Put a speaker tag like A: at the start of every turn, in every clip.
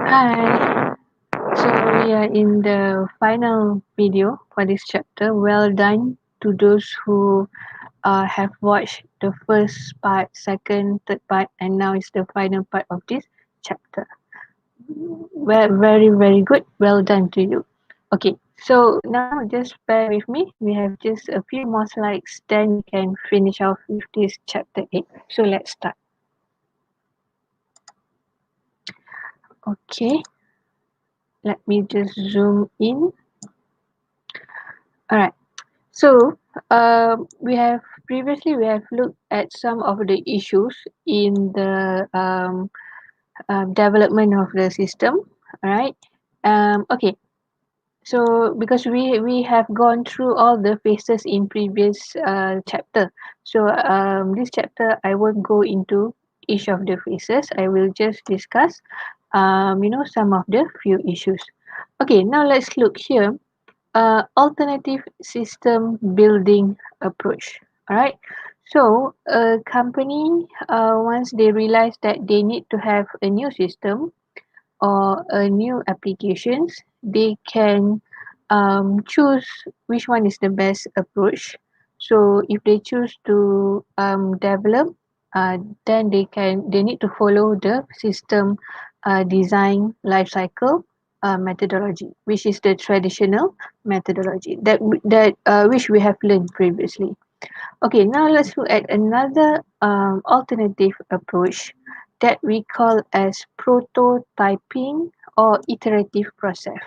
A: Hi. So we are in the final video for this chapter. Well done to those who have watched the first part, second, third part, and now it's the final part of this chapter. Well, very, very good. Well done to you. Okay, so now just bear with me. We have just a few more slides, then we can finish off with this chapter 8. So let's start. Okay, let me just zoom in. All right. So, we have looked at some of the issues in the development of the system. All right. Okay. So, because we have gone through all the phases in previous chapter, so this chapter I won't go into each of the phases. I will just discuss, some of the few issues. Okay. Now let's look here, alternative system building approach. All right. So a company, once they realize that they need to have a new system or a new applications, they can choose which one is the best approach. So if they choose to develop, then they need to follow the system design life cycle methodology, which is the traditional methodology that which we have learned previously. Okay, now let's look at another alternative approach that we call as prototyping or iterative process.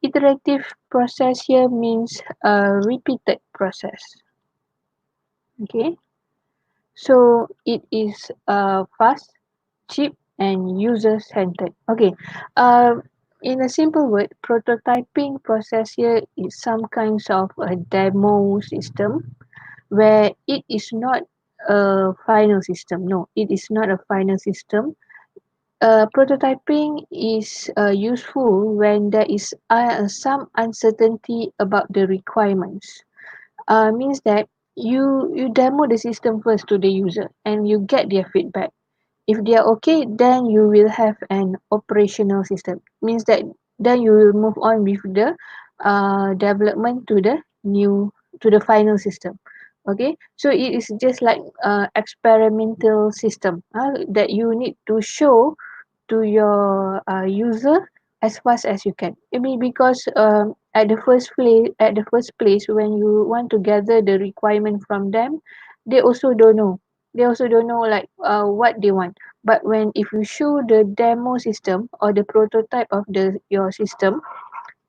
A: Iterative process here means a repeated process. Okay, so it is fast, cheap, and user-centered. Okay, uh, in a simple word, prototyping process here is some kinds of a demo system where it is not a final system. No, it is not a final system. Prototyping is useful when there is some uncertainty about the requirements. Means that you demo the system first to the user and you get their feedback. If they are okay, then you will have an operational system. Means that then you will move on with the development to the final system. Okay, so it is just like experimental system that you need to show to your user as fast as you can. I mean, because at the first place, when you want to gather the requirement from them, they also don't know. They also don't know like what they want. But when if you show the demo system or the prototype of the your system,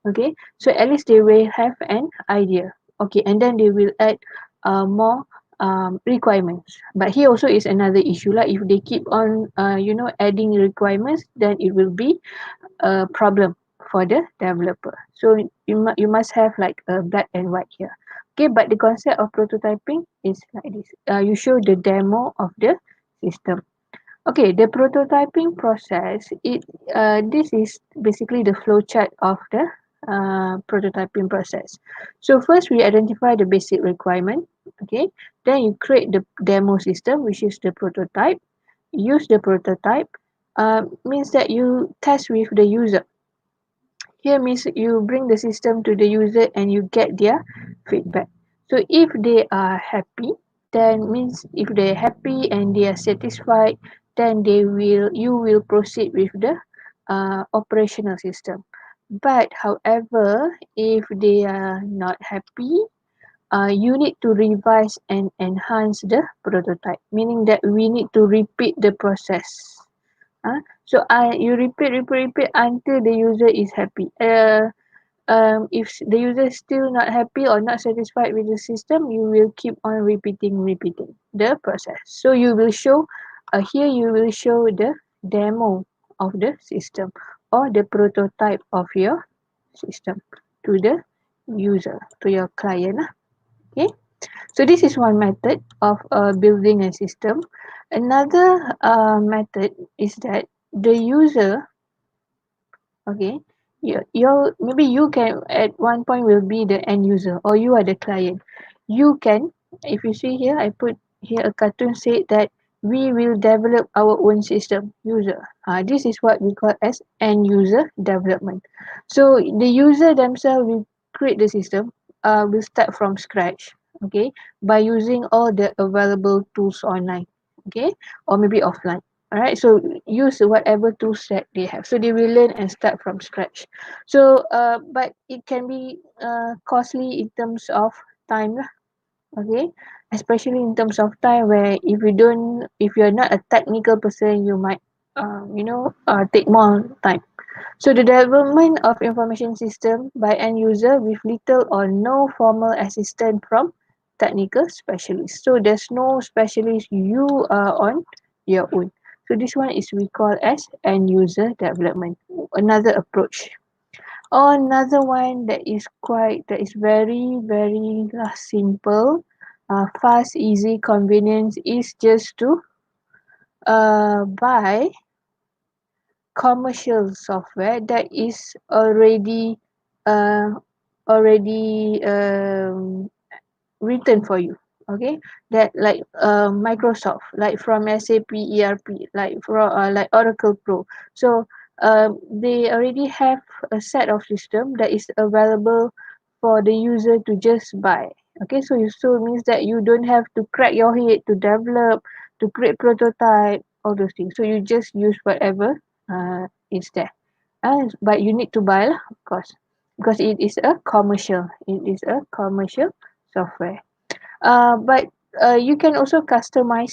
A: okay, so at least they will have an idea. Okay, and then they will add more requirements. But here also is another issue, like if they keep on adding requirements, then it will be a problem for the developer. So you must have like a black and white here. Okay, but the concept of prototyping is like this. You show the demo of the system. Okay, the prototyping process, this is basically the flow chart of the prototyping process. So first we identify the basic requirement. Okay, then you create the demo system, which is the prototype. Use the prototype means that you test with the user. Here means you bring the system to the user and you get their feedback. So if they are happy, then means if they're happy and they are satisfied, then you will proceed with the operational system. But however, if they are not happy, you need to revise and enhance the prototype, meaning that we need to repeat the process. So you repeat until the user is happy. If the user is still not happy or not satisfied with the system, you will keep on repeating the process. So you will show, here you will show the demo of the system or the prototype of your system to the user, to your client. Okay. So this is one method of building a system. Another method is that the user, okay, maybe you can at one point will be the end user or you are the client. You can, if you see here, I put here a cartoon said that we will develop our own system user. This is what we call as end user development. So the user themselves will create the system, will start from scratch, okay, by using all the available tools online, okay, or maybe offline. All right, so use whatever tools that they have. So they will learn and start from scratch. So, but it can be costly in terms of time lah, okay, especially in terms of time where if you're not a technical person, you might take more time. So the development of information system by end user with little or no formal assistance from technical specialists. So there's no specialist, you are on your own. So this one is we call as end user development, another approach. Another one that is very, very simple, fast, easy, convenience is just to buy commercial software that is uh, already written for you, okay, that like Microsoft, like from SAP ERP, like from like Oracle Pro. So they already have a set of system that is available for the user to just buy. Okay, so it means that you don't have to crack your head to develop, to create prototype, all those things. So you just use whatever is there. But you need to buy lah, of course, because it is a commercial. It is a commercial software. But you can also customize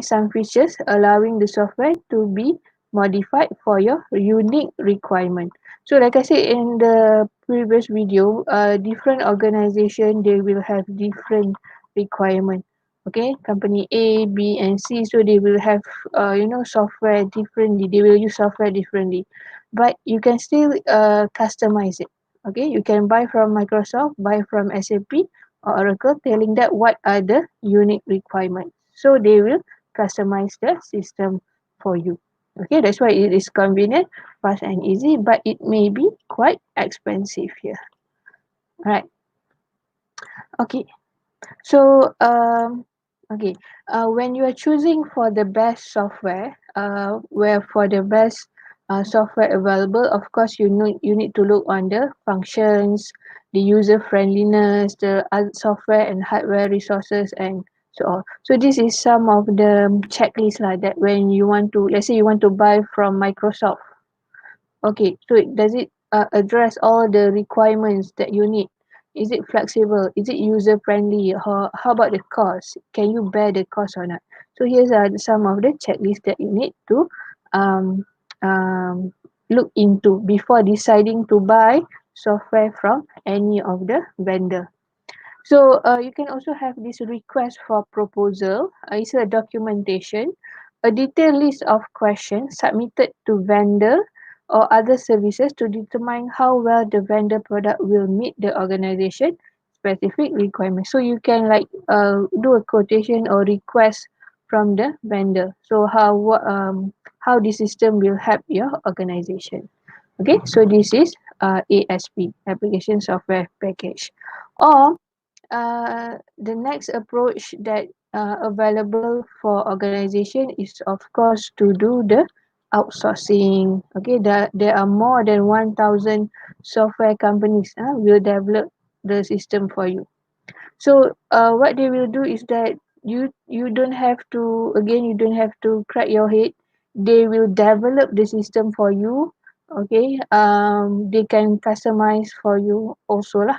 A: some features, allowing the software to be modified for your unique requirement. So, like I said in the previous video, different organization they will have different requirement. Okay, company A, B, and C, so they will have software differently. They will use software differently, but you can still customize it. Okay, you can buy from Microsoft, buy from SAP or Oracle, telling that what are the unique requirements. So they will customize the system for you. Okay, that's why it is convenient, fast and easy, but it may be quite expensive here. Right. Okay. So okay, when you are choosing for the best software, where for the best software available, of course you need to look on the functions, the user friendliness, the software and hardware resources, and so on. So this is some of the checklist like that when you want to, let's say you want to buy from Microsoft. Okay, so does it address all the requirements that you need? Is it flexible? Is it user friendly? How about the cost? Can you bear the cost or not? So here's some of the checklists that you need to um, um, look into before deciding to buy software from any of the vendor. So you can also have this request for proposal. It's a documentation, a detailed list of questions submitted to vendor or other services to determine how well the vendor product will meet the organization specific requirements. So you can like do a quotation or request from the vendor. So how the system will help your organization. Okay, so this is ASP, application software package. Or the next approach that available for organization is of course to do the outsourcing. Okay, there are more than 1,000 software companies will develop the system for you. So what they will do is that you don't have to, again, you don't have to crack your head. They will develop the system for you. Okay, they can customize for you also lah.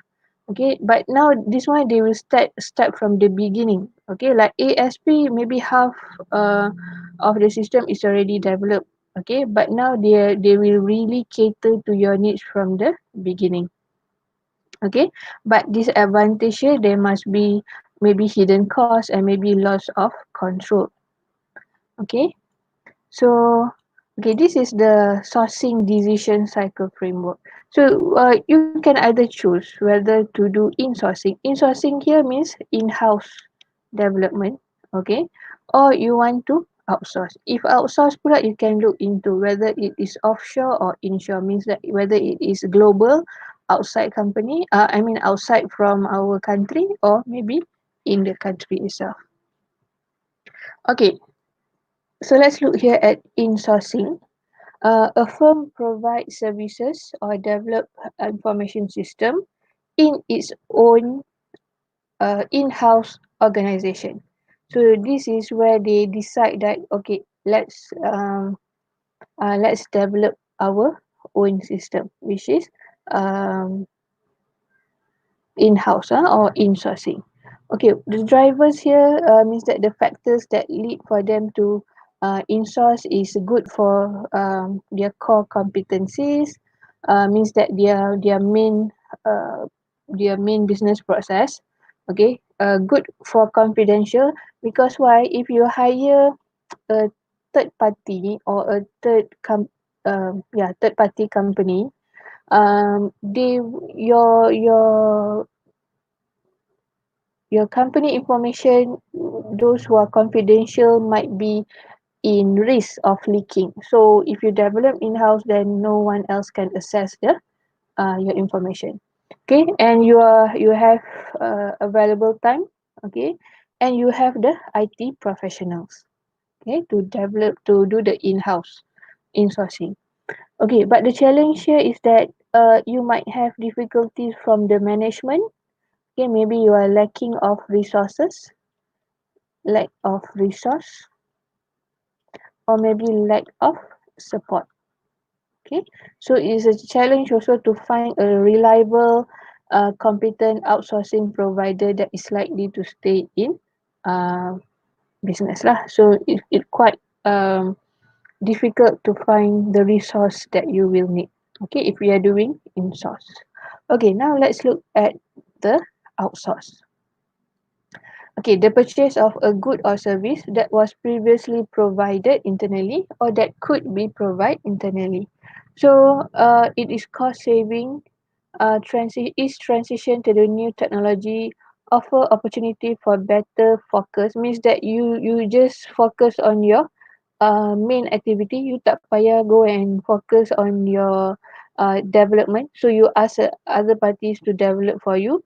A: Okay, but now this one they will start from the beginning. Okay, like ASP, maybe half of the system is already developed. Okay, but now they will really cater to your needs from the beginning. Okay, but disadvantage here there must be maybe hidden cost and maybe loss of control. Okay, so okay, this is the sourcing decision cycle framework. So you can either choose whether to do insourcing. Insourcing here means in-house development, okay, or you want to outsource. If outsource pula, you can look into whether it is offshore or inshore, means that whether it is global, outside company, I mean outside from our country, or maybe in the country itself. Okay, so let's look here at insourcing. A firm provides services or develop information system in its own in-house organization. So this is where they decide that okay, let's develop our own system, which is um, in-house or in-sourcing. Okay, the drivers here means that the factors that lead for them to in-source is good for their core competencies, means that uh, their main business process. Okay, good for confidential because why? If you hire a third party or a third party company, they your company information, those who are confidential, might be in risk of leaking. So if you develop in-house, then no one else can access the your information. Okay, and you have available time. Okay, and you have the IT professionals. Okay, to develop to do the in-house in-sourcing. Okay, but the challenge here is that you might have difficulties from the management. Okay, maybe you are lacking of resources, lack of resource, or maybe lack of support. Okay, so it's a challenge also to find a reliable, competent outsourcing provider that is likely to stay in uh, business lah. So it quite difficult to find the resource that you will need. Okay, if we are doing in source. Okay, now let's look at the outsource. Okay, the purchase of a good or service that was previously provided internally or that could be provided internally. So it is cost saving. Transition to the new technology offer opportunity for better focus. Means that you just focus on your main activity. You tak payah go and focus on your development. So you ask other parties to develop for you,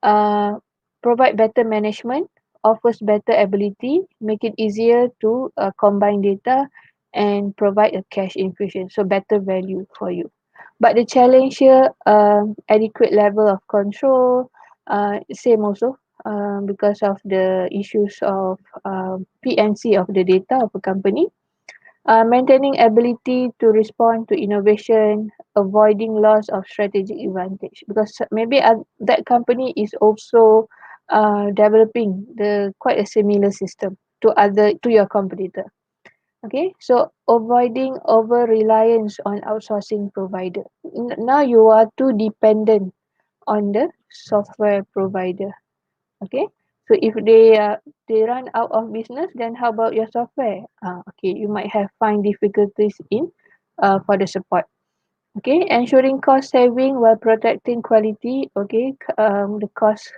A: uh, provide better management, offers better ability, make it easier to combine data and provide a cash infusion, so better value for you. But the challenge here, adequate level of control, same also, because of the issues of PNC of the data of a company, maintaining ability to respond to innovation, avoiding loss of strategic advantage. Because maybe that company is also developing the quite a similar system to your competitor. Okay, so avoiding over reliance on outsourcing provider. Now you are too dependent on the software provider. Okay, so if they run out of business, then how about your software? Okay, you might have find difficulties in for the support. Okay, ensuring cost saving while protecting quality. Okay, the cost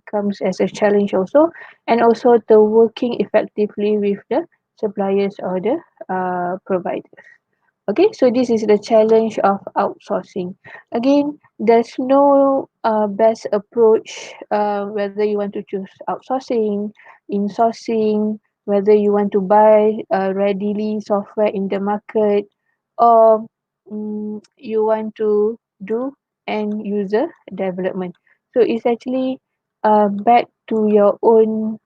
A: comes as a challenge also, and also the working effectively with the suppliers or the providers. Okay, so this is the challenge of outsourcing. Again, there's no best approach, whether you want to choose outsourcing, insourcing, whether you want to buy readily software in the market, or you want to do end user development. So it's actually back to your own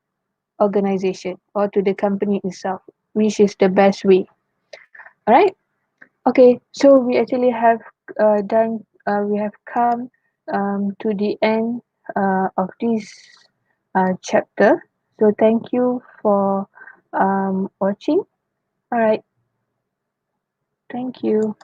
A: organization or to the company itself, which is the best way. All right. Okay, so we actually have we have come to the end of this chapter. So thank you for watching. All right, thank you.